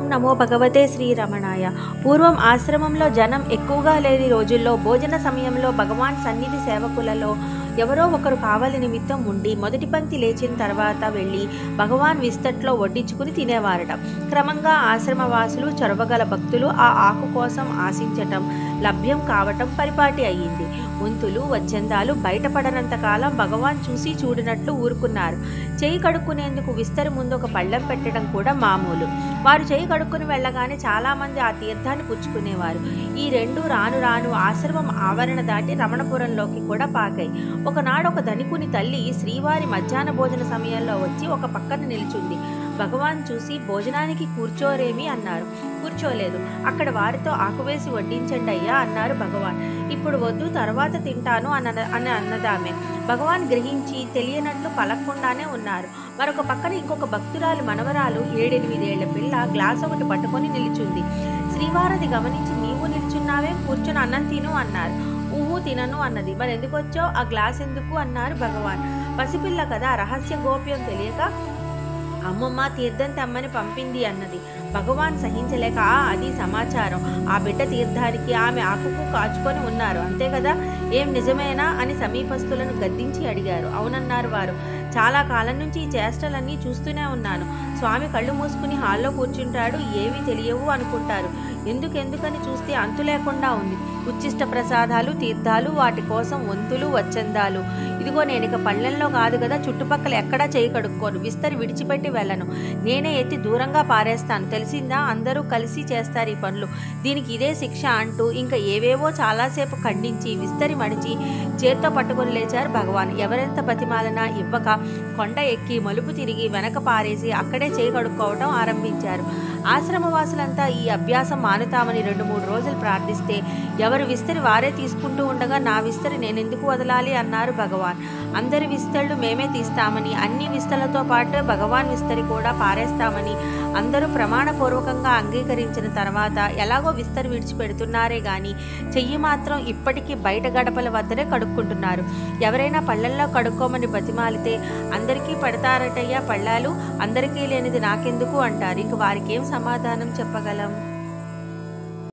ఓం నమో భగవతే శ్రీరమణాయ. పూర్వం ఆశ్రమంలో జనం ఎక్కువగా లేని రోజుల్లో భోజన సమయంలో భగవాన్ సన్నిధి సేవకులలో ఎవరో ఒకరు కావలి నిమిత్తం ఉండి మొదటి పంక్తి లేచిన తర్వాత వెళ్ళి భగవాన్ విస్తట్లో వడ్డించుకుని తినేవారట. క్రమంగా ఆశ్రమవాసులు, చొరవగల భక్తులు ఆ ఆకు కోసం ఆశించటం, లభ్యం కావటం పరిపాటి అయ్యింది. వంతులు, వచ్చందాలు బయటపడనంత కాలం భగవాన్ చూసి చూడనట్లు ఊరుకున్నారు. చేయి కడుక్కునేందుకు విస్తరి ముందు ఒక పళ్ళెం పెట్టడం కూడా మామూలు. వారు చేయి కడుక్కుని వెళ్ళగానే చాలామంది ఆ తీర్థాన్ని పుచ్చుకునేవారు. ఈ రెండు రాను రాను ఆశ్రమం ఆవరణ దాటి రమణపురంలోకి కూడా పాకాయి. ఒకనాడు ఒక ధనికుని తల్లి శ్రీవారి మధ్యాహ్న భోజన సమయంలో వచ్చి ఒక పక్కన నిల్చుంది. భగవాన్ చూసి భోజనానికి కూర్చోరేమి అన్నారు. కూర్చోలేదు. అక్కడ వారితో ఆకువేసి వడ్డించండి అయ్యా అన్నారు భగవాన్. ఇప్పుడు వద్దు, తర్వాత తింటాను అని అన్నదామె. భగవాన్ గ్రహించి తెలియనట్లు పలక్కుండానే ఉన్నారు. మరొక పక్కన ఇంకొక భక్తురాలు మనవరాలు 7-8 ఏళ్ల పిల్ల గ్లాస్ ఒకటి పట్టుకొని నిల్చుంది. శ్రీవారిది గమనించి నీవు నిల్చున్నావే, కూర్చొని అన్నం తిను అన్నారు. ఊహు తినను అన్నది. మరి ఎందుకు వచ్చావు, ఆ గ్లాస్ ఎందుకు అన్నారు భగవాన్. పసిపిల్ల కదా, రహస్య గోప్యం తెలియక అమ్మమ్మ తీర్థం తెమ్మని పంపింది అన్నది. భగవాన్ సహించలేక అది సమాచారం, ఆ బిడ్డ తీర్థానికి ఆమె ఆకుకు కాచుకొని ఉన్నారు అంతే కదా, ఏం నిజమేనా అని సమీపస్తులను గద్దించి అడిగారు. అవునన్నారు వారు. చాలా కాలం నుంచి ఈ చేష్టలన్నీ చూస్తూనే ఉన్నాను. స్వామి కళ్ళు మూసుకుని హాల్లో కూర్చుంటాడు, ఏవి తెలియవు అనుకుంటారు. ఎందుకని చూస్తే అంతు లేకుండా ఉంది. ఉచ్చిష్ట ప్రసాదాలు, తీర్థాలు, వాటి కోసం వంతులు, వచ్చందాలు. ఇదిగో నేను ఇక పళ్ళెంలో కాదు కదా, చుట్టుపక్కల ఎక్కడా చేయి కడుక్కోను, విస్తరి విడిచిపెట్టి వెళ్ళను, నేనే ఎత్తి దూరంగా పారేస్తాను, తెలిసిందా, అందరూ కలిసి చేస్తారు ఈ పనులు, దీనికి ఇదే శిక్ష అంటూ ఇంకా ఏవేవో చాలాసేపు ఖండించి విస్తరి మడిచి చేత్తో పట్టుకొని లేచారు భగవాన్. ఎవరెంత బతిమాలనా ఇవ్వక కొండ ఎక్కి మలుపు తిరిగి వెనక పారేసి అక్కడే చేయి కడుక్కోవటం ఆరంభించారు. ఆశ్రమవాసులంతా ఈ అభ్యాసం మానుతామని 2-3 రోజులు ప్రార్థిస్తే ఎవరు విస్తరి వారే తీసుకుంటూ ఉండగా నా విస్తరి నేనెందుకు వదలాలి అన్నారు భగవాన్. అందరి విస్తళ్ళు మేమే తీస్తామని, అన్ని విస్తలతో పాటు భగవాన్ విస్తరి కూడా పారేస్తామని అందరూ ప్రమాణపూర్వకంగా అంగీకరించిన తర్వాత ఎలాగో విస్తరి విడిచిపెడుతున్నారే గాని చెయ్యి మాత్రం ఇప్పటికీ బయట గడపల వద్దనే కడుక్కుంటున్నారు. ఎవరైనా పళ్ళల్లో కడుక్కోమని బతిమాలితే అందరికీ పెడతారటయ్యా పళ్ళాలు, అందరికీ లేనిది నాకెందుకు అంటారు. ఇంక వారికి ఏం సమాధానం చెప్పగలం?